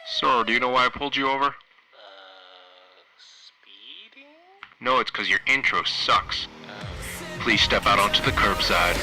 Sir, do you know why I pulled you over? Speeding? No, it's because your intro sucks. Please step out onto the curbside.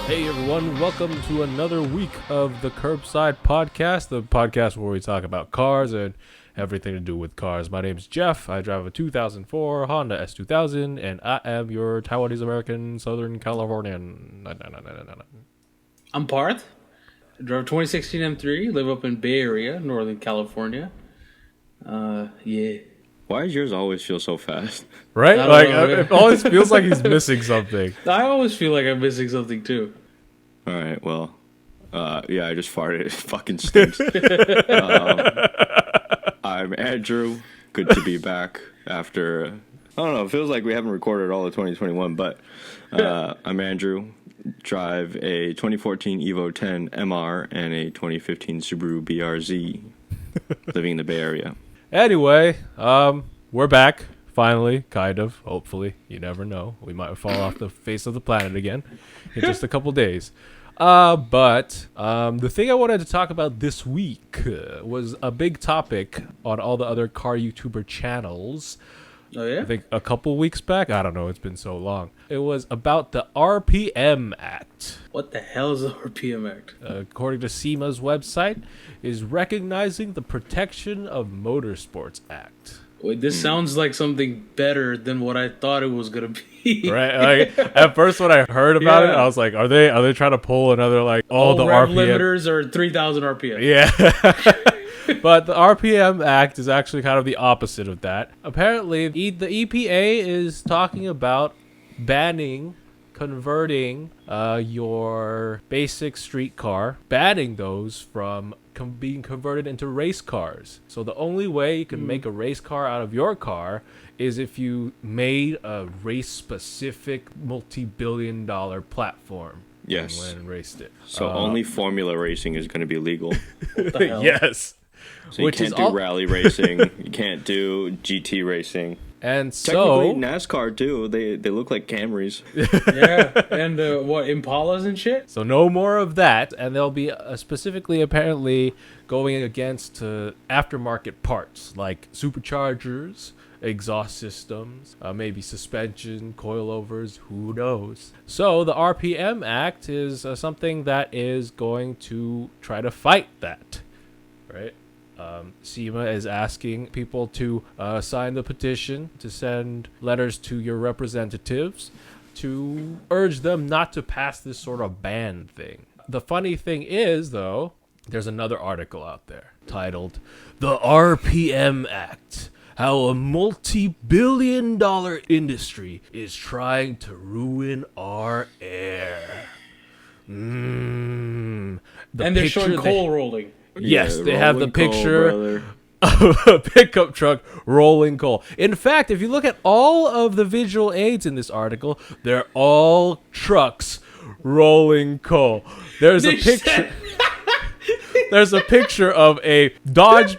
Hey everyone, welcome to another week of the Curbside podcast, the podcast where we talk about cars and everything to do with cars. My name's Jeff. I drive a 2004 Honda S2000, and I am your Taiwanese American Southern Californian. I'm Parth. I drove 2016 M3, live up in Bay Area, Northern California. Yeah. Why does yours always feel so fast? Right? I Like, don't know. it always feels like he's missing something. I always feel like I'm missing something too. All right, well, yeah, I just farted. It fucking stinks. I'm Andrew. Good to be back after, I don't know, it feels like we haven't recorded all of 2021, but I'm Andrew. Drive a 2014 Evo 10 MR and a 2015 Subaru BRZ. Living in the Bay Area. Anyway, we're back. Finally, kind of. Hopefully. You never know. We might fall off the face of the planet again in just a couple days. But the thing I wanted to talk about this week was a big topic on all the other car YouTuber channels. Oh, yeah? I think a couple weeks back. I don't know. It's been so long. It was about the RPM Act. What the hell is the RPM Act? According to SEMA's website, is recognizing the Protection of Motorsports Act. Wait, this sounds like something better than what I thought it was going to be. Right, like at first when I heard about it, Yeah. I was like, "Are they trying to pull another like All the rev RPM?" limiters are 3,000 RPM. Yeah, but the RPM Act is actually kind of the opposite of that. Apparently, the EPA is talking about banning converting your basic street car, banning those from being converted into race cars. So the only way you can make a race car out of your car is if you made a race-specific multi-billion-dollar platform. Yes. And went and raced it. So only Formula racing is going to be legal. What the hell? Yes. So you can't do rally racing. You can't do GT racing. And Technically, so NASCAR too. They look like Camrys. Yeah. And what, Impalas and shit? So no more of that, and they'll be specifically apparently going against aftermarket parts like superchargers, exhaust systems, maybe suspension, coilovers, who knows. So the RPM Act is something that is going to try to fight that, right? SEMA is asking people to sign the petition, to send letters to your representatives, to urge them not to pass this sort of ban thing. The funny thing is, though, there's another article out there titled "The RPM Act: How a Multi-Billion-Dollar Industry is Trying to Ruin Our Air." The And they're showing picture coal rolling. Yes, Yeah, they have the rolling coal, picture brother. of a pickup truck rolling coal. In fact, if you look at all of the visual aids in this article, they're all trucks rolling coal. There's a picture. There's a picture of a Dodge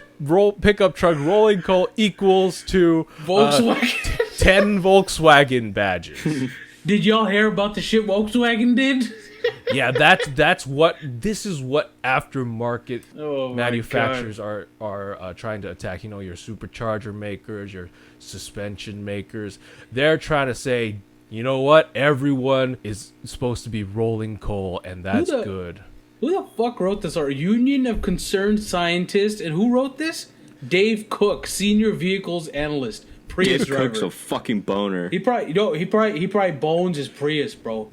pickup truck rolling coal equals to Volkswagen. 10 Volkswagen badges. Did y'all hear about the shit Volkswagen did? Yeah, this is what aftermarket Oh my manufacturers are trying to attack. You know, your supercharger makers, your suspension makers. They're trying to say, you know what? Everyone is supposed to be rolling coal, and that's good. Who the fuck wrote this? Our Union of Concerned Scientists, and who wrote this? Dave Cook, Senior Vehicles Analyst, Prius Dave driver. Cook's a fucking boner. He probably bones his Prius, bro.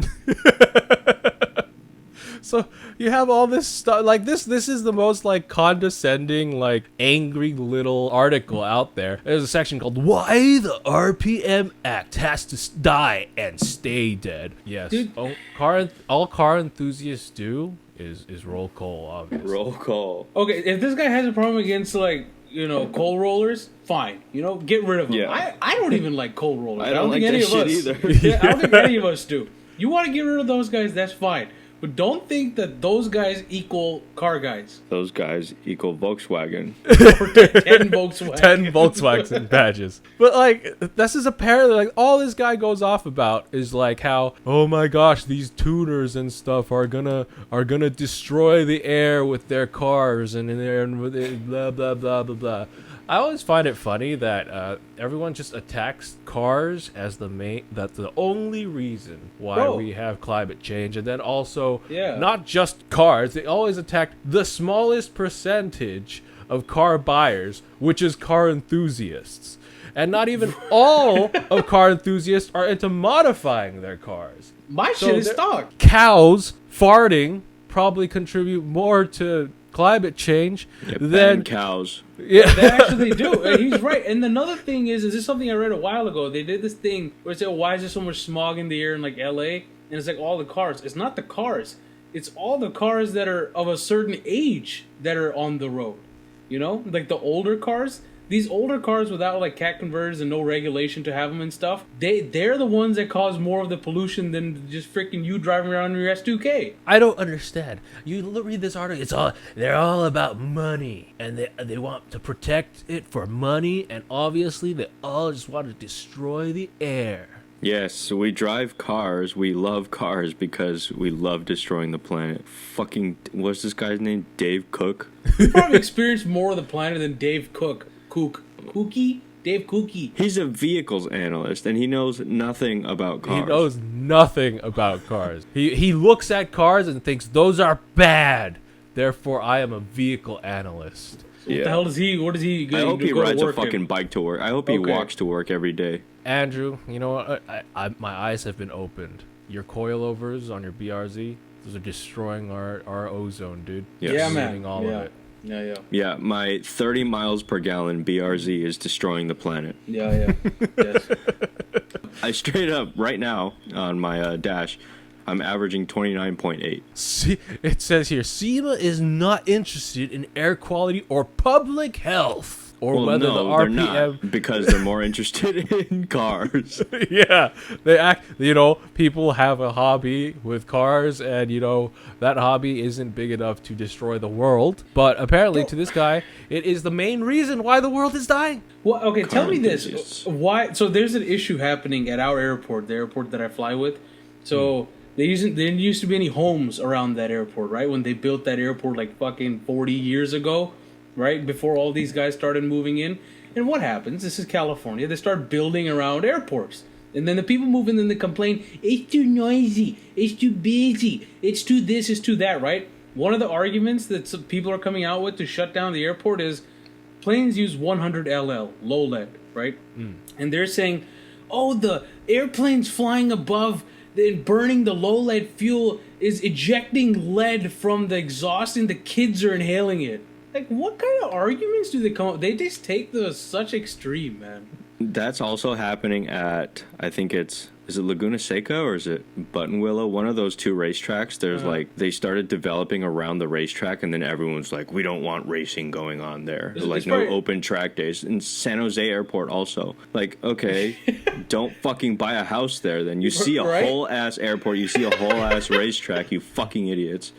So you have all this stuff like this. This is the most like condescending, like angry little article out there. There's a section called "Why the RPM Act Has to Die and Stay Dead." Yes, Dude. all car enthusiasts do is roll coal, obviously. Roll call. Okay, if this guy has a problem against like coal rollers, fine. Get rid of them. Yeah. I don't even like coal rollers. I don't like think any that of shit us. either. Yeah, I don't think any of us do. You want to get rid of those guys, that's fine. But don't think that those guys equal car guys. Those guys equal Volkswagen. Or 10 Volkswagen. 10 Volkswagen badges. But like, this is apparently like all this guy goes off about is like how, oh my gosh, these tuners and stuff are gonna destroy the air with their cars and blah blah blah blah blah. I always find it funny that everyone just attacks cars as that's the only reason why we have climate change, and then also not just cars. They always attack the smallest percentage of car buyers, which is car enthusiasts. And not even all of car enthusiasts are into modifying their cars. My shit is stock. Cows farting probably contribute more to climate change than cows. Yeah, they actually do. He's right. And another thing is this something I read a while ago? They did this thing where it said, why is there so much smog in the air in like LA? And it's like all the cars. It's not the cars. It's all the cars that are of a certain age that are on the road. Like the older cars. These older cars without like cat converters and no regulation to have them and stuff, they're the ones that cause more of the pollution than just freaking you driving around in your S2K. I don't understand. You read this article, they're all about money, and they want to protect it for money, and obviously they all just want to destroy the air. Yes, so we drive cars, we love cars because we love destroying the planet. Fucking, what's this guy's name? Dave Cook? You probably experienced more of the planet than Dave Cook. Kooky? Dave Kooky. He's a vehicles analyst, and he knows nothing about cars. He knows nothing about cars. He looks at cars and thinks, those are bad. Therefore, I am a vehicle analyst. So what the hell does he... What does he... I hope he rides a fucking bike to work. I hope he walks to work every day. Andrew, you know what? My eyes have been opened. Your coilovers on your BRZ, those are destroying our ozone, dude. Yes. Yeah, man. All of it. Yeah, my 30 miles per gallon BRZ is destroying the planet. Yeah. Yes. I straight up, right now, on my dash, I'm averaging 29.8. See, it says here, SEMA is not interested in air quality or public health. Or whether the RPM... they're not, because they're more interested in cars. Yeah, people have a hobby with cars, and that hobby isn't big enough to destroy the world. But apparently, to this guy, it is the main reason why the world is dying. Well, okay, tell me this: enthusiasts. why? So there's an issue happening at our airport, the airport that I fly with. So there didn't used to be any homes around that airport, right? When they built that airport like fucking 40 years ago. Right before all these guys started moving in. And what happens? This is California. They start building around airports. And then the people move in and they complain, it's too noisy, it's too busy, it's too this, it's too that, right? One of the arguments that some people are coming out with to shut down the airport is planes use 100 LL, low lead, right? And they're saying, oh, the airplanes flying above and burning the low lead fuel is ejecting lead from the exhaust and the kids are inhaling it. Like, what kind of arguments do they come up? They just take such extreme, man. That's also happening at, I think is it Laguna Seca or is it Buttonwillow? One of those two racetracks. There's they started developing around the racetrack, and then everyone's like, we don't want racing going on there. Like, no open track days. And San Jose Airport also. Like, okay, don't fucking buy a house there then. You see a whole ass airport, you see a whole ass racetrack, you fucking idiots.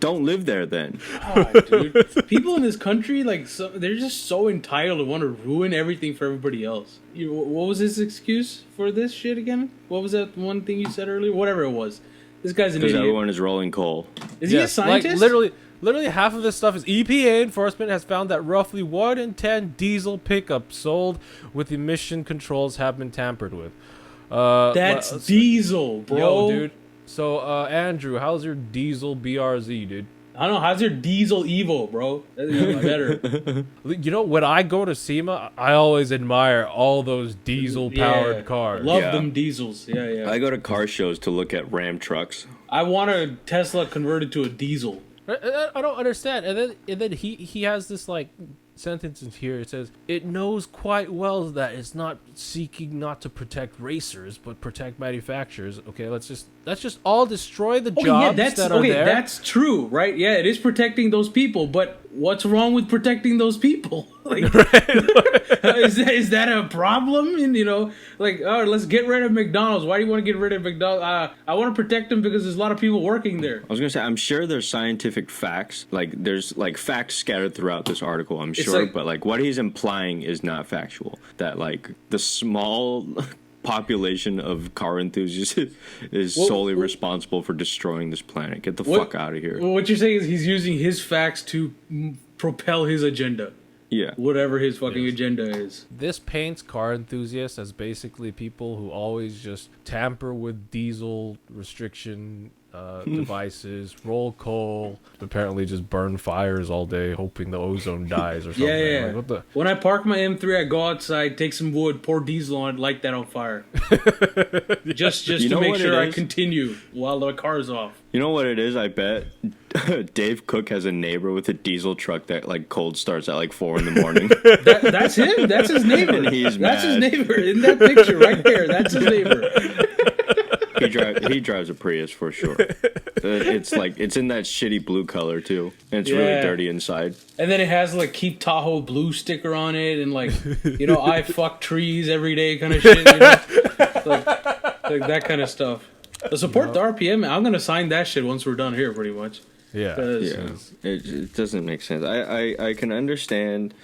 Don't live there then. God, dude. People in this country, they're just so entitled to want to ruin everything for everybody else. What was his excuse for this shit again? What was that one thing you said earlier? Whatever it was. This guy's an idiot. Because everyone is rolling coal. Is he a scientist? Like, literally half of this stuff is EPA enforcement has found that roughly 1 in 10 diesel pickups sold with emission controls have been tampered with. That's diesel, bro. Yo, dude. So, Andrew, how's your diesel BRZ, dude? I don't know. How's your diesel Evo, bro? That's even better. When I go to SEMA, I always admire all those diesel-powered cars. Love them diesels. Yeah. I go to car shows to look at Ram trucks. I want a Tesla converted to a diesel. I don't understand. And then he has this, sentence in here. It says, it knows quite well that it's not seeking not to protect racers, but protect manufacturers. Okay, let's just all destroy the jobs that are there. That's true, right? Yeah, it is protecting those people, but what's wrong with protecting those people? Like, is that a problem? And like, oh, let's get rid of McDonald's. Why do you want to get rid of McDonald's? I want to protect them because there's a lot of people working there. I was gonna say, I'm sure there's scientific facts. Like, there's like facts scattered throughout this article. I'm sure, but like what he's implying is not factual. That like the small population of car enthusiasts is solely responsible for destroying this planet. Get the fuck out of here. Well, what you're saying is he's using his facts to propel his agenda. Yeah. Whatever his fucking agenda is. This paints car enthusiasts as basically people who always just tamper with diesel restriction devices, roll coal, apparently just burn fires all day, hoping the ozone dies or something. Yeah. Like, what the? When I park my M3, I go outside, take some wood, pour diesel on it, light that on fire. just to make sure I continue while the car's off. You know what it is? I bet Dave Cook has a neighbor with a diesel truck that like cold starts at like 4 a.m. That's him. That's his neighbor. And he's that's mad. his neighbor in that picture right there. That's his neighbor. He drives a Prius for sure. It's like it's in that shitty blue color too, and it's really dirty inside. And then it has like "Keep Tahoe Blue" sticker on it, and like I fuck trees every day kind of shit. Like that kind of stuff. Support the RPM. I'm gonna sign that shit once we're done here, pretty much. Yeah. It doesn't make sense. I can understand.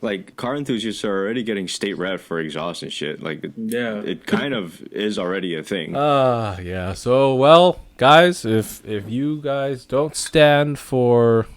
Like, car enthusiasts are already getting state rep for exhaust and shit. Like, it kind of is already a thing. Yeah. So, well, guys, if you guys don't stand for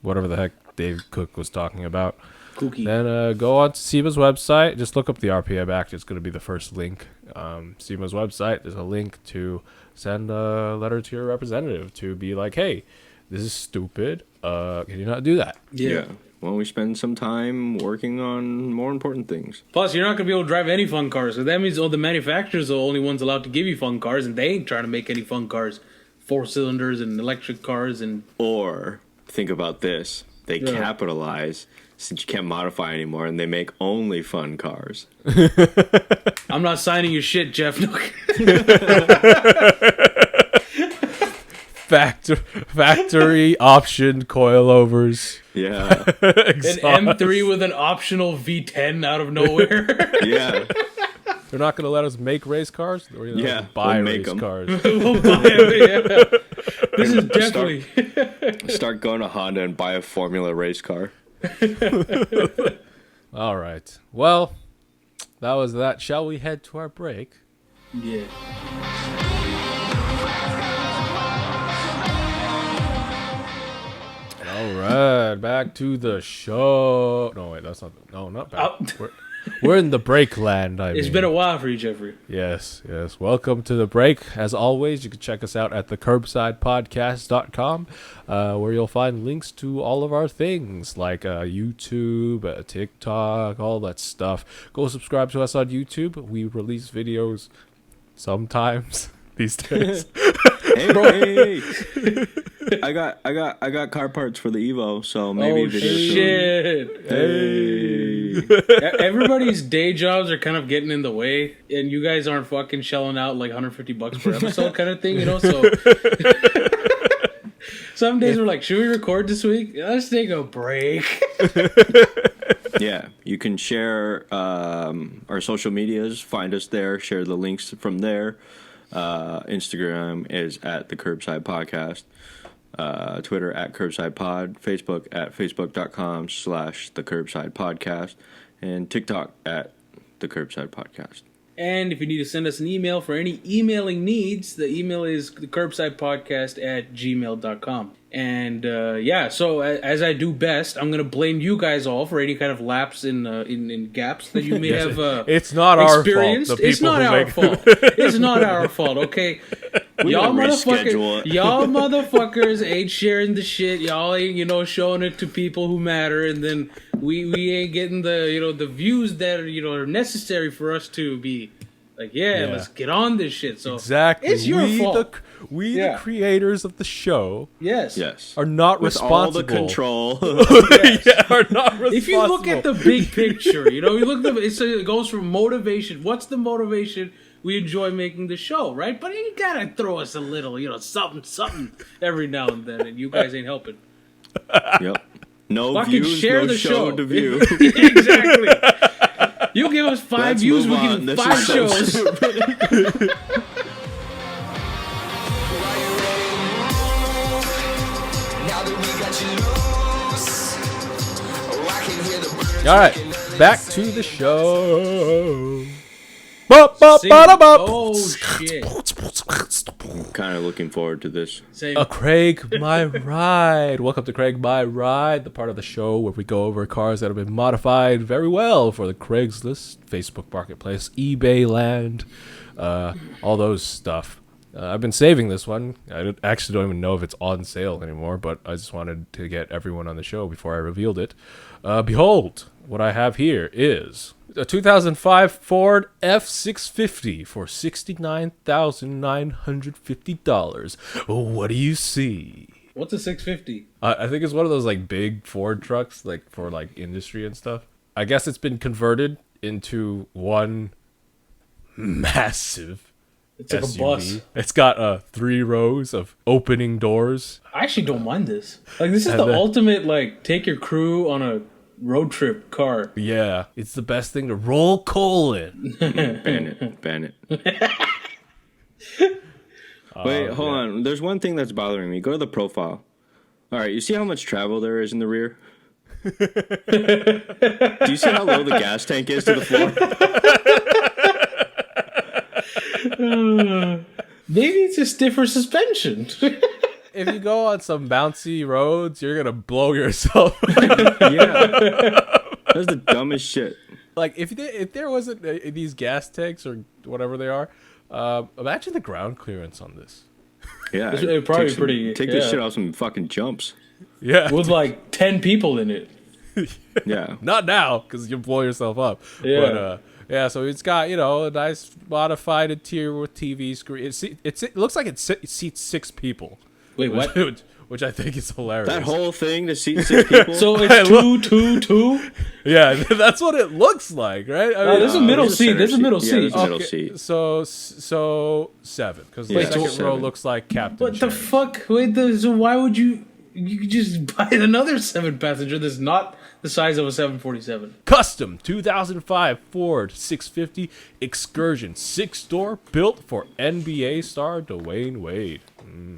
whatever the heck Dave Cook was talking about, then go on to SEMA's website. Just look up the RPM Act. It's going to be the first link. SEMA's website, there's a link to send a letter to your representative to be like, hey, this is stupid. Can you not do that? Yeah. Why don't we spend some time working on more important things? Plus, you're not going to be able to drive any fun cars. So that means all the manufacturers are the only ones allowed to give you fun cars, and they ain't trying to make any fun cars. 4 cylinders and electric cars and... Or, think about this. They capitalize, since you can't modify anymore, and they make only fun cars. I'm not signing your shit, Jeff. Factory optioned coilovers. Yeah. An M3 with an optional V10 out of nowhere. Yeah. They're not going to let us make race cars? Or buy race cars. We'll buy them, yeah. This is definitely... Start going to Honda and buy a Formula race car. All right. Well, that was that. Shall we head to our break? Yeah. All right, back to the show. No, wait, that's not. No, not back. We're in the break land. It's been a while for you, Jeffrey. Yes. Welcome to the break. As always, you can check us out at the curbsidepodcast.com, where you'll find links to all of our things like YouTube, TikTok, all that stuff. Go subscribe to us on YouTube. We release videos sometimes these days. Hey. I got car parts for the Evo, so maybe video shit. Hey. Everybody's day jobs are kind of getting in the way, and you guys aren't fucking shelling out like $150 per episode kind of thing, So some days we're like, should we record this week? Let's take a break. Yeah, you can share our social medias, find us there, share the links from there. Instagram is at the Curbside Podcast. Twitter at Curbside Pod, Facebook at facebook.com/the Curbside Podcast, and TikTok at the Curbside Podcast. And if you need to send us an email for any emailing needs, the email is thecurbsidepodcast@gmail.com. And so as I do best, I'm going to blame you guys all for any kind of lapse in gaps that you may have it's not experienced. Our fault. It's not our fault. It's not our fault, okay? Y'all motherfuckers ain't sharing the shit. Y'all ain't, showing it to people who matter, and then we ain't getting the, the views that are necessary for us to be like, let's get on this shit. So exactly, it's your fault. The creators of the show, yes, are not with responsible. All the control, are not responsible. If you look at the big picture, you look at it goes from motivation. What's the motivation? We enjoy making the show, right? But you gotta throw us a little, something every now and then, and you guys ain't helping. Yep. No Fucking views, share no the show. to view. Exactly. You give us 5 Let's views, move we'll on. give you This 5 is so shows. stupid. All right, back to the show. Oh shit. I'm kind of looking forward to this. Same. Craig My Ride. Welcome to Craig My Ride, the part of the show where we go over cars that have been modified very well for the Craigslist, Facebook Marketplace, eBay land, all those stuff. I've been saving this one. Actually don't even know if it's on sale anymore, but I just wanted to get everyone on the show before I revealed it. Behold, what I have here is a 2005 Ford F650 for $69,950. What do you see? What's a 650? I think it's one of those like big Ford trucks, like for like industry and stuff. I guess it's been converted into one massive It's like SUV. a bus. It's got 3 rows of opening doors. I actually don't mind this. Like, this is And the then- ultimate, like, take your crew on a road trip car. Yeah, it's the best thing to roll coal in. Ban it. Wait, hold on. There's one thing that's bothering me. Go to the profile. All right, you see how much travel there is in the rear? Do you see how low the gas tank is to the floor? Maybe it's just different suspension. If you go on some bouncy roads, you're gonna blow yourself. Yeah. That's the dumbest shit. Like if there wasn't these gas tanks or whatever they are, imagine the ground clearance on this. Yeah. It'd probably take be pretty- Take this yeah. shit off some fucking jumps. Yeah, With, like, 10 people in it. Yeah. not now because you'll blow yourself up. Yeah. But yeah, so it's got a nice modified interior with TV screen. It looks like it seats 6 people. Wait, what? Which I think is hilarious. That whole thing to seat 6 people. So it's 2. Yeah, that's what it looks like, right? I Oh, there's a middle there's seat. center There's a middle Yeah, seat. there's a middle seat. So 7 because Yeah, the second so row 7. looks like Captain. What the Chang. fuck? Wait, so why would you could just buy another 7-passenger that's not the size of a 747? Custom 2005 Ford 650 Excursion 6-door built for NBA star Dwayne Wade.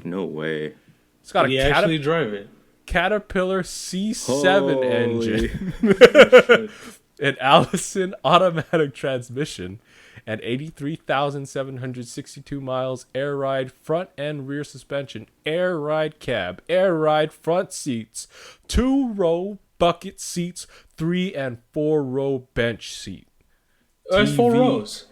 No way. It's got a You actually drive it. Caterpillar C7 Holy- engine, an Allison automatic transmission, and 83,762 miles air ride front and rear suspension, air ride cab, air ride front seats, 2-row bucket seats, 3 and 4-row bench seat. There's 4 TV. rows.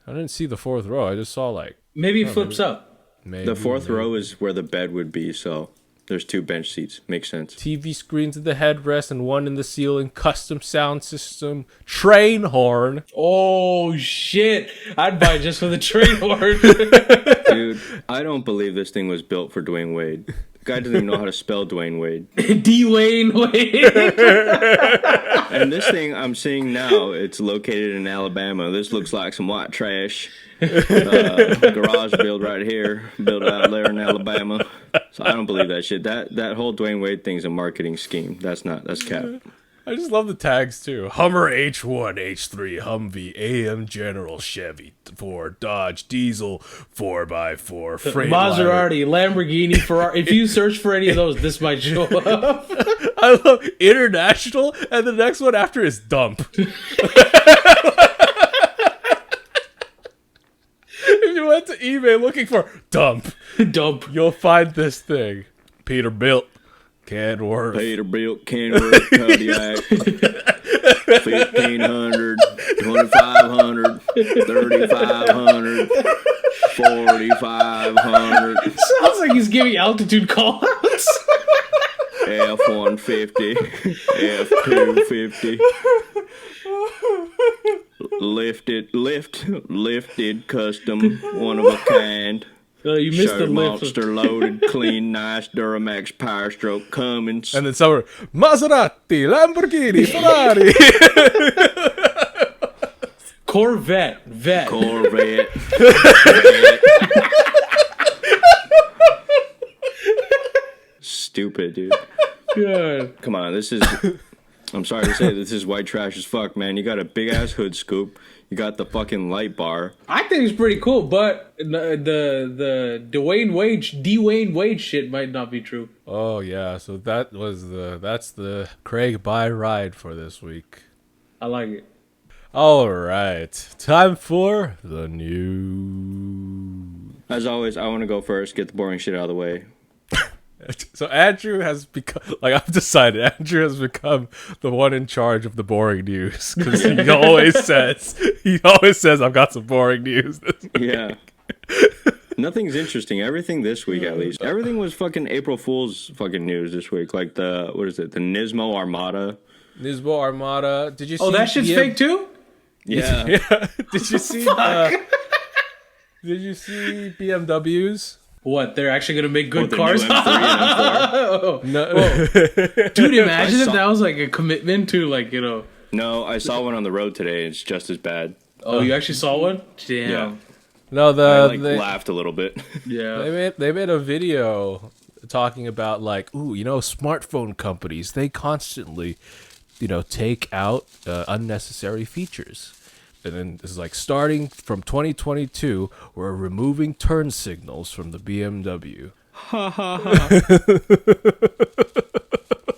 I didn't see the 4th row. I just saw like Maybe it flips up. maybe The 4th row is where the bed would be, so there's 2 bench seats. Makes sense. TV screens in the headrest and 1 in the ceiling, custom sound system, train horn. Oh shit! I'd buy it just for the train horn. Dude, I don't believe this thing was built for Dwayne Wade. The guy doesn't even know how to spell Dwayne Wade. Dwayne Wade. And this thing I'm seeing now, it's located in Alabama. This looks like some white trash. Garage build right here, built out there in Alabama. So I don't believe that shit. That whole Dwayne Wade thing's a marketing scheme. That's cap. I just love the tags too. Hummer H1, H3, Humvee, AM General, Chevy, Ford, Dodge, Diesel, 4x4, Freightliner. Maserati, Lamborghini, Ferrari. If you search for any of those, this might show up. I love International, and the next one after is Dump. If you went to eBay looking for Dump, Dump. you'll find this thing. Peterbilt, Canworth. Peterbilt, Kenworth, Kodiak, 1,500, 2,500, 3,500, 4,500, Sounds like he's giving altitude callouts. F-150, F-250, lifted, custom, one of a kind. You missed the Show lift. monster loaded, clean, nice Duramax Power Stroke Cummins. And then somewhere, Maserati, Lamborghini, Ferrari. Corvette. Vet. Corvette. Stupid, dude. Good. Come on, No, this is. I'm sorry to say this is white trash as fuck, man. You got a big ass hood scoop. You got the fucking light bar. I think it's pretty cool, but the Dwayne Wade shit might not be true. Oh yeah, so that's the Craig buy ride for this week. I like it. All right, time for the news. As always, I want to go first. Get the boring shit out of the way. So Andrew has become, like I've decided, Andrew has become the one in charge of the boring news because he always says, I've got some boring news this week. Yeah. Nothing's interesting. Everything this week, at least. Everything was fucking April Fool's fucking news this week. Like the Nismo Armada. Nismo Armada. Did you see? Oh, that shit's fake too? Yeah. Did you see? Did you see BMWs? What, they're actually gonna make good The cars? new M3 and M4. No. Dude, imagine if that was like a commitment to like, you know. No, I saw one on the road today. It's just as bad. Oh, you actually saw one? Damn. Yeah. No, I laughed a little bit. Yeah. they made a video talking about like, smartphone companies, they constantly, take out unnecessary features. And then this is like starting from 2022, we're removing turn signals from the BMW. Ha ha ha.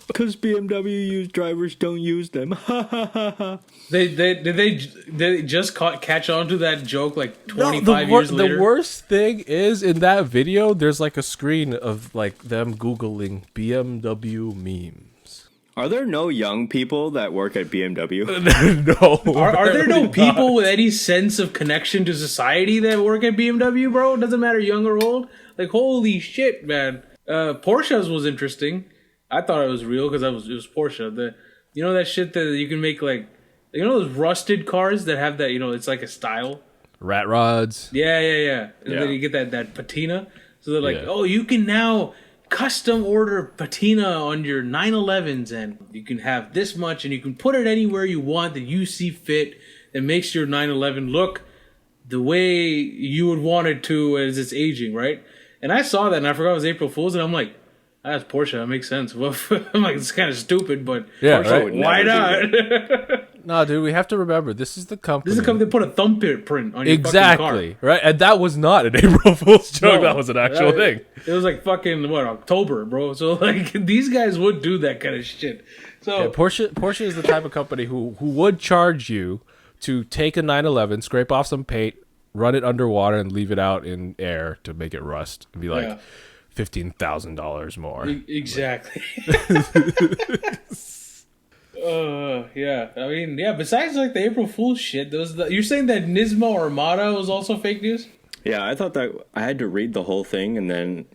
Because BMW used drivers don't use them. Ha ha ha ha. Did they just catch on to that joke like 25 years later? The worst thing is in that video, there's like a screen of like them Googling BMW memes. Are there no young people that work at BMW? No. Are there no people with any sense of connection to society that work at BMW, bro? It doesn't matter young or old. Like, holy shit, man. Porsche's was interesting. I thought it was real because it was Porsche. That shit that you can make like, those rusted cars that have that, it's like a style. Rat rods. Yeah. And then you get that patina. So they're like, oh, you can now custom order patina on your 911s and you can have this much and you can put it anywhere you want that you see fit that makes your 911 look the way you would want it to as it's aging, right? And I saw that and I forgot it was April Fool's and I'm like, that's Porsche, that makes sense. Well, I'm like, it's kind of stupid, but yeah, Porsche, right? Why not? No, dude, we have to remember this is the company. This is a company that put a thumbprint on your fucking car. Exactly, right? And that was not an April Fool's joke. That was an actual thing. It was like fucking October, bro. So like these guys would do that kind of shit. So Porsche is the type of company who would charge you to take a 911, scrape off some paint, run it underwater, and leave it out in air to make it rust, and be like $15,000 more. Exactly. Yeah. I mean, yeah. Besides like the April Fool's shit, you're saying that Nismo Armada was also fake news? Yeah, I thought that I had to read the whole thing, and then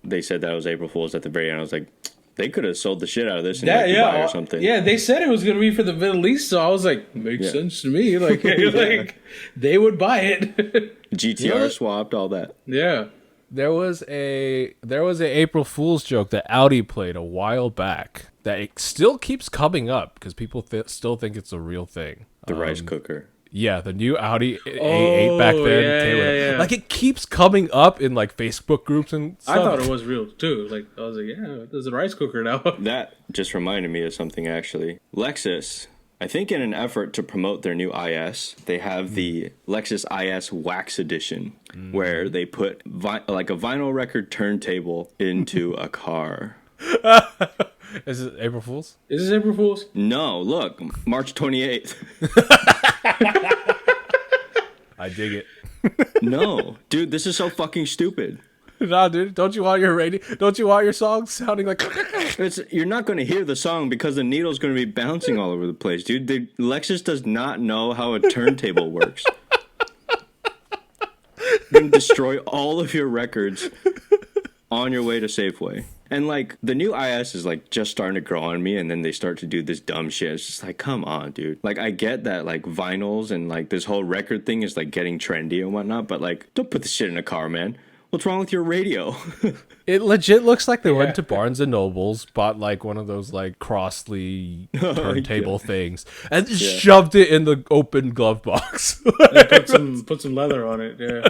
they said that was April Fool's at the very end. I was like, they could have sold the shit out of this in Dubai or something. Yeah, they said it was going to be for the Middle East, so I was like, makes sense to me. Like, like they would buy it. GTR swapped, all that. Yeah. There was a April Fool's joke that Audi played a while back that it still keeps coming up because people still think it's a real thing. The rice cooker. Yeah, the new Audi A8 back then came with like it keeps coming up in like Facebook groups and stuff. I thought it was real too. Like I was like, yeah, there's a rice cooker now. That just reminded me of something actually. Lexus, I think in an effort to promote their new IS, they have the Lexus IS Wax Edition, where they put like a vinyl record turntable into a car. Is it April Fool's? Is this April Fool's? No, look, March 28th. I dig it. No, dude, this is so fucking stupid. Nah, dude, don't you want your songs sounding like You're not going to hear the song because the needle's going to be bouncing all over the place, dude. Lexus does not know how a turntable works. You're going to destroy all of your records on your way to Safeway. And, like, the new IS is, like, just starting to grow on me, and then they start to do this dumb shit. It's just like, come on, dude. Like, I get that, like, vinyls and, like, this whole record thing is, like, getting trendy and whatnot, but, like, don't put this shit in a car, man. What's wrong with your radio? It legit looks like they went to Barnes & Noble's, bought, like, one of those, like, Crossley turntable things, and just shoved it in the open glove box. Put some leather on it, yeah.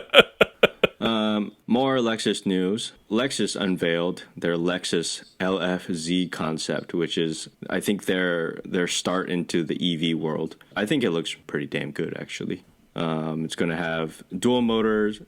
More Lexus news. Lexus unveiled their Lexus LFZ concept, which is, I think, their start into the EV world. I think it looks pretty damn good, actually. It's going to have dual motors,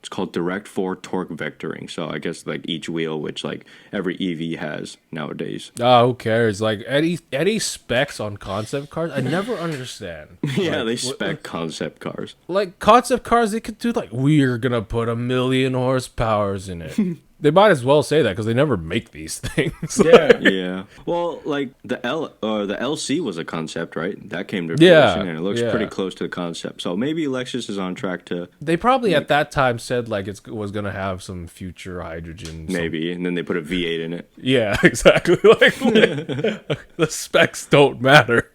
it's called direct 4 torque vectoring. So I guess like each wheel, which like every EV has nowadays. Oh, who cares? Like any specs on concept cars, I never understand. Yeah, they spec concept cars. Like concept cars, they could do like we're gonna put 1 million horsepowers in it. They might as well say that because they never make these things. Yeah. Yeah. Well, like the LC was a concept, right? That came to fruition, and it looks pretty close to the concept. So maybe Lexus is on track to. They probably at that time said like it was gonna have some future hydrogen. Maybe, and then they put a V8 in it. Yeah, exactly. Like the specs don't matter.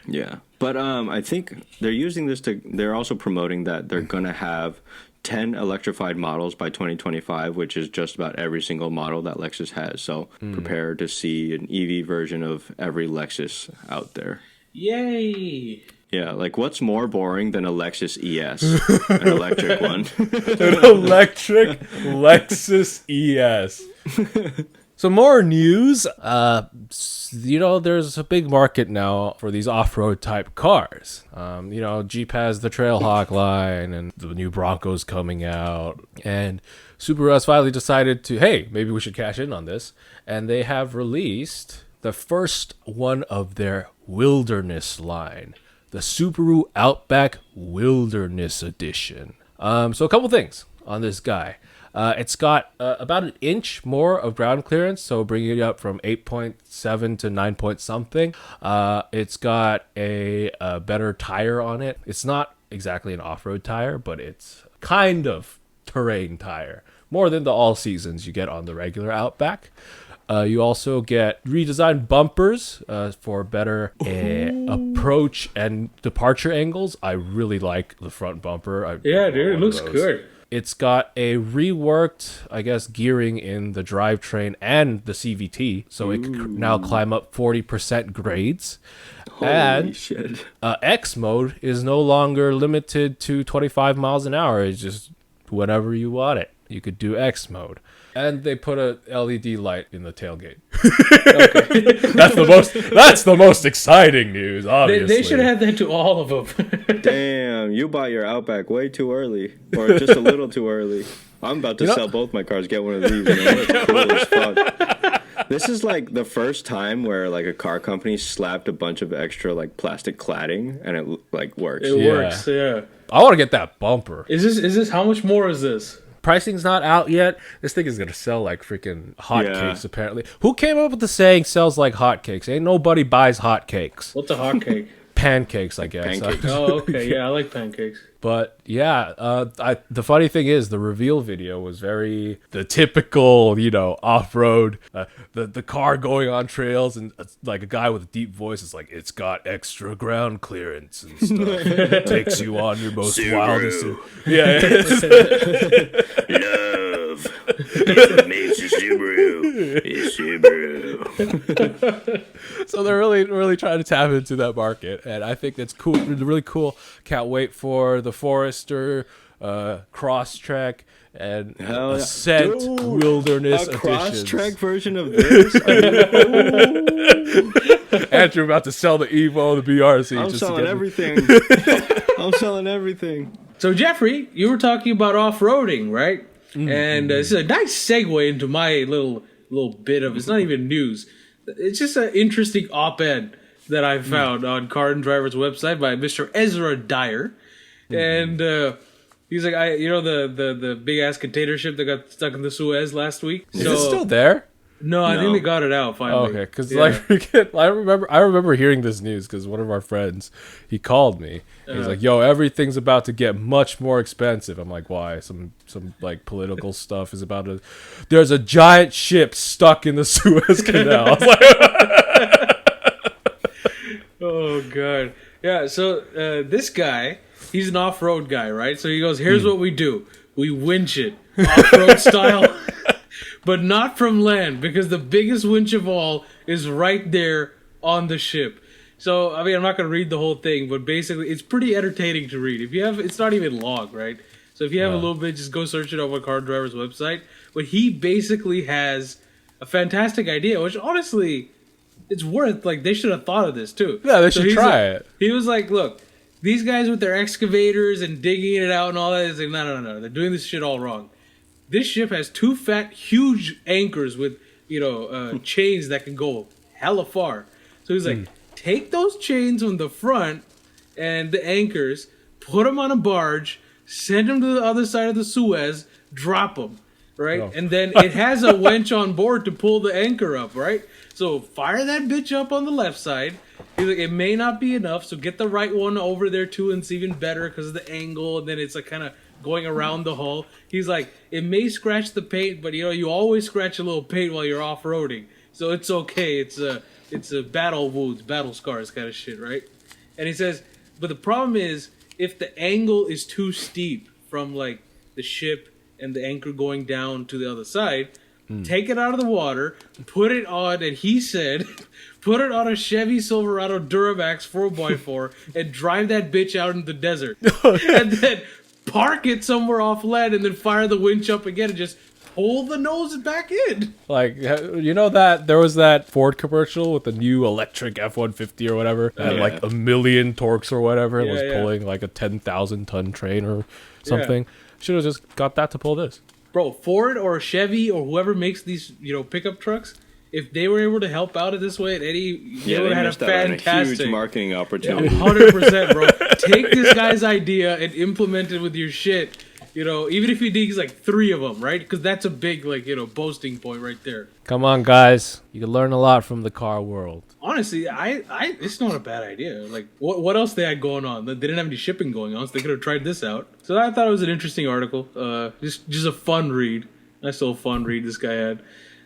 Yeah, but I think they're using this to. They're also promoting that they're gonna have 10 electrified models by 2025, which is just about every single model that Lexus has. So prepare to see an EV version of every Lexus out there. Yay! Yeah, like what's more boring than a Lexus ES, an electric one? An electric Lexus ES. So more news. There's a big market now for these off-road type cars. Jeep has the Trailhawk line, and the new Bronco's coming out. And Subaru has finally decided to, hey, maybe we should cash in on this. And they have released the first one of their Wilderness line, the Subaru Outback Wilderness Edition. So a couple things on this guy. It's got about an inch more of ground clearance, so bringing it up from 8.7 to 9 point something. It's got a better tire on it. It's not exactly an off-road tire, but it's kind of terrain tire. More than the all seasons you get on the regular Outback. You also get redesigned bumpers for better approach and departure angles. I really like the front bumper. Yeah, dude, it looks good. It's got a reworked, I guess, gearing in the drivetrain and the CVT, so it can now climb up 40% grades. Holy shit. X mode is no longer limited to 25 miles an hour. It's just whenever you want it. You could do X mode. And they put a LED light in the tailgate. That's the most exciting news, obviously. They should have that to all of them. Damn, you bought your Outback way too early, or just a little too early. I'm about to sell both my cars, get one of these. It's cool as fuck. This is like the first time where like a car company slapped a bunch of extra like plastic cladding, and it like works. It works, yeah. I want to get that bumper. Is this how much more is this? Pricing's not out yet. This thing is gonna sell like freaking hotcakes. Apparently, who came up with the saying "sells like hotcakes"? Ain't nobody buys hotcakes. What's a hotcake? Pancakes, I guess. Pancakes. Oh, okay. Yeah, I like pancakes. But yeah, the funny thing is the reveal video was very the typical, off-road. The car going on trails, and like a guy with a deep voice is like, it's got extra ground clearance and stuff. It takes you on your most wildest. Yeah. Love. What makes a Subaru is Subaru. So they're really trying to tap into that market, and I think that's cool. Really cool. Can't wait for the Forester, Crosstrek, and Ascent Wilderness a editions. Crosstrek version of this. Andrew about to sell the Evo, the BRZ. I'm selling everything. I'm selling everything. So Jeffrey, you were talking about off-roading, right? Mm-hmm. And this is a nice segue into my little bit of. It's not even news. It's just an interesting op-ed that I found on Car and Driver's website by Mr. Ezra Dyer. And he's like, the big ass container ship that got stuck in the Suez last week. Is it still there? No, I think they got it out finally. Okay, because I remember hearing this news because one of our friends, he called me. He's like, "Yo, everything's about to get much more expensive." I'm like, "Why?" Some like political stuff is about to. There's a giant ship stuck in the Suez Canal. I was like, oh god, yeah. So this guy, he's an off-road guy, right? So he goes, "Here's what we do: we winch it off-road style." But not from land, because the biggest winch of all is right there on the ship. So, I mean, I'm not going to read the whole thing, but basically, it's pretty entertaining to read. It's not even long, right? So if you have a little bit, just go search it on Car Driver's website. But he basically has a fantastic idea, which honestly, it's worth, like, they should have thought of this too. Yeah, they should try it. He was like, look, these guys with their excavators and digging it out and all that, is like, no, they're doing this shit all wrong. This ship has two fat, huge anchors with, chains that can go hella far. So he's like, take those chains on the front and the anchors, put them on a barge, send them to the other side of the Suez, drop them, right? Oh. And then it has a winch on board to pull the anchor up, right? So fire that bitch up on the left side. He's like, it may not be enough, so get the right one over there too, and it's even better because of the angle, and then it's like kind of going around the hull. He's like, it may scratch the paint, but you always scratch a little paint while you're off-roading, so it's okay. It's a battle wounds, battle scars kind of shit, right? And he says, but the problem is if the angle is too steep from like the ship and the anchor going down to the other side, take it out of the water, put it on, and he said, put it on a Chevy Silverado Duramax 4x4 and drive that bitch out into the desert. And then park it somewhere off land and then fire the winch up again and just pull the nose back in. Like, that there was that Ford commercial with the new electric F-150 or whatever, and like a million torques or whatever, and was pulling like a 10,000 ton train or something. Should have just got that to pull this. Bro, Ford or Chevy or whoever makes these, pickup trucks, if they were able to help out in this way at any, they would have had a fantastic huge marketing opportunity. 100%, bro. Take this guy's idea and implement it with your shit. Even if he digs like 3 of them, right? Because that's a big, boasting point right there. Come on, guys. You can learn a lot from the car world. Honestly, it's not a bad idea. Like, what else they had going on? They didn't have any shipping going on, so they could have tried this out. So I thought it was an interesting article. Just a fun read. Nice little fun read this guy had.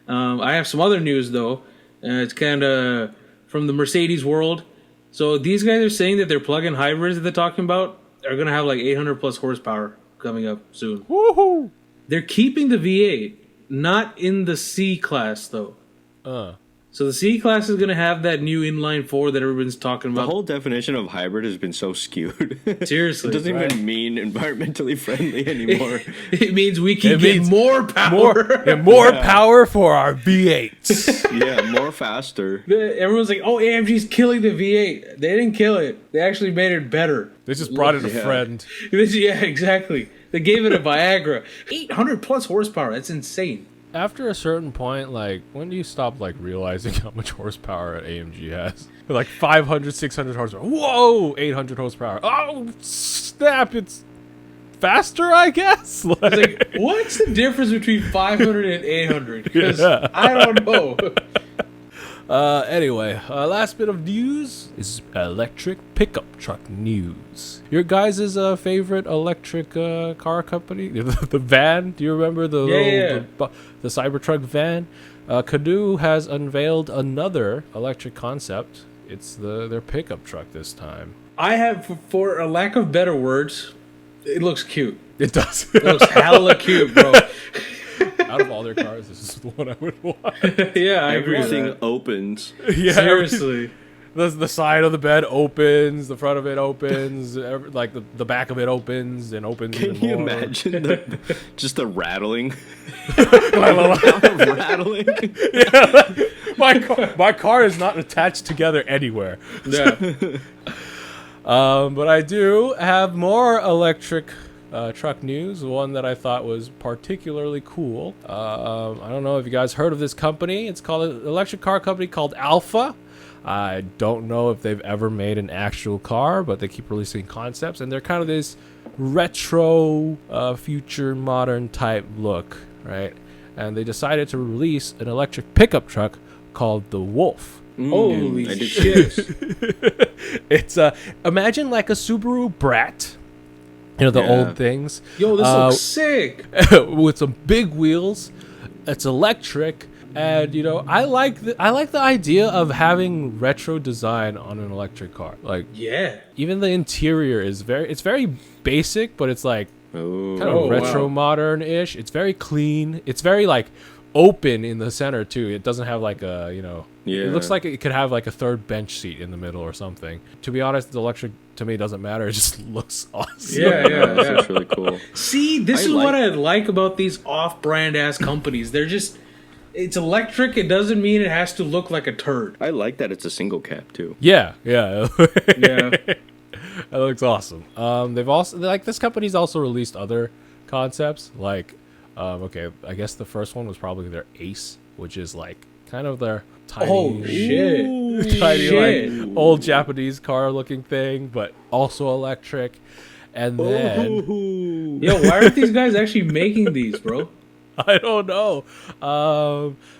I have some other news, though. It's kind of from the Mercedes world. So these guys are saying that their plug-in hybrids that they're talking about are going to have like 800 plus horsepower coming up soon. Woohoo! They're keeping the V8, not in the C class, though. So the C class is going to have that new inline 4 that everyone's talking about. The whole definition of hybrid has been so skewed. Seriously. It doesn't even mean environmentally friendly anymore. It means we can get more power. More power for our V8s. Yeah, more faster. Everyone's like, oh, AMG's killing the V8. They didn't kill it. They actually made it better. They just brought in a friend. Yeah, exactly. They gave it a Viagra. 800 plus horsepower. That's insane. After a certain point, like, when do you stop, like, realizing how much horsepower AMG has? Like, 500, 600 horsepower. Whoa! 800 horsepower. Oh, snap! It's faster, I guess? Like, what's the difference between 500 and 800? Because I don't know. Anyway, last bit of news is electric pickup truck news. Your guys' favorite electric car company, the van. Do you remember the Cybertruck van? Canoe has unveiled another electric concept. It's their pickup truck this time. I have, for a lack of better words, it looks cute. It does. It looks hella cute, bro. Out of all their cars, this is the one I would want. Yeah, I agree. Everything opens. Yeah, seriously. The side of the bed opens, the front of it opens, like the back of it opens and opens. Can you imagine just the rattling? Rattling. Yeah, my car is not attached together anywhere. Yeah. But I do have more electric truck news. One that I thought was particularly cool. I don't know if you guys heard of this company. It's called an electric car company called Alpha. I don't know if they've ever made an actual car, but they keep releasing concepts, and they're kind of this retro, future modern type look, right? And they decided to release an electric pickup truck called the Wolf. Holy shit. It's imagine like a Subaru Brat. The old things. Yo, this looks sick. With some big wheels. It's electric. And I like the idea of having retro design on an electric car. Like, yeah, even the interior is very basic, but it's like kind of retro modern-ish. It's very clean. It's very like open in the center too. It doesn't have like a, you know, Yeah. it looks like it could have like a third bench seat in the middle or something. To be honest, the electric to me doesn't matter. It just looks awesome. That's really cool. See, this I is what like- I like about these off-brand ass companies. They're just, it's electric. It doesn't mean it has to look like a turd. I like that it's a single cab too. Yeah. Yeah. That looks awesome. They've also, like, this company's also released other concepts. Like, okay, I guess the first one was probably their Ace, which is like kind of their tiny, Oh shit! tiny Shit. like old Japanese car looking thing, but also electric. And then Yo, why aren't these guys actually making these, bro? I don't know.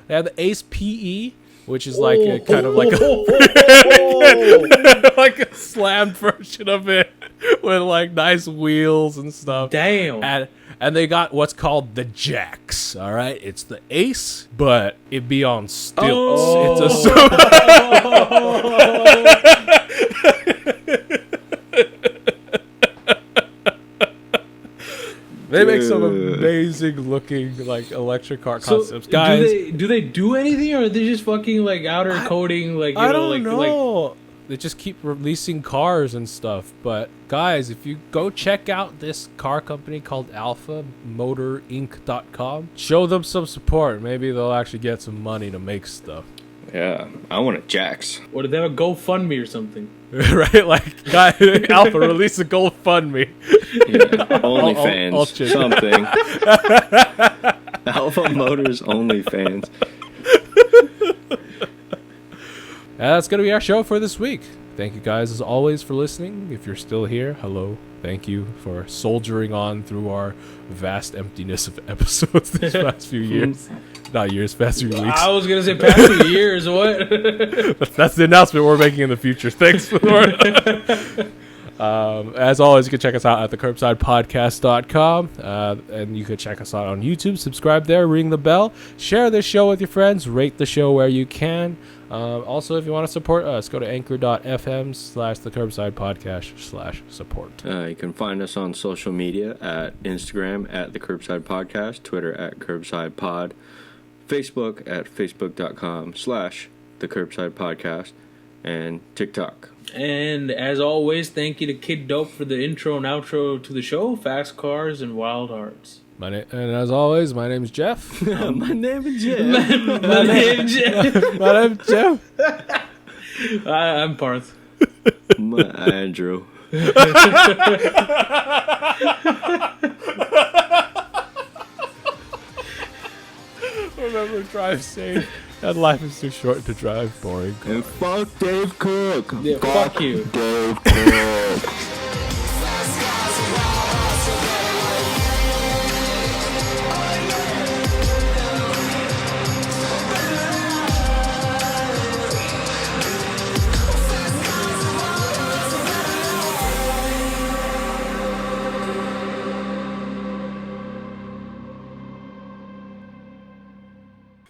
They have the Ace PE, which is like a kind of like a like a slammed version of it with like nice wheels and stuff. Damn. And they got what's called the Jacks. All right, it's the Ace, but it be on stilts. It's a They make some amazing looking like electric car concepts, guys. Do they do anything, or are they just fucking like outer coating? Like, you I know, don't like, know. They just keep releasing cars and stuff. But guys, if you go check out this car company called AlphaMotorInc.com, show them some support. Maybe they'll actually get some money to make stuff. Yeah, I want a Jax. or do they have a GoFundMe or something? Right? Like, guy, Alpha, release a GoFundMe. Yeah, OnlyFans, I'll chip. something. Alpha Motors OnlyFans. That's going to be our show for this week. Thank you guys, as always, for listening. If you're still here, hello. Thank you for soldiering on through our vast emptiness of episodes these past few years. Not years, past few weeks. I was gonna say past 2 years. What? That's the announcement we're making in the future. Thanks for as always, you can check us out at thecurbsidepodcast.com. And you can check us out on YouTube. Subscribe there, ring the bell, share this show with your friends, rate the show where you can. Also, if you want to support us, go to anchor.fm/thecurbsidepodcast/support. You can find us on social media at Instagram at the Curbside Podcast, Twitter at Curbside Pod, Facebook at facebook.com/the Curbside Podcast, and TikTok. And as always, thank you to Kid Dope for the intro and outro to the show. Fast Cars and Wild Hearts. And as always, my name's Jeff. My name is Jeff. My name's Jeff. My name's Jeff. I'm Parth. Andrew. Remember, drive safe. And life is too short to drive boring. And fuck Dave Cook. Yeah, fuck you. Dave Cook.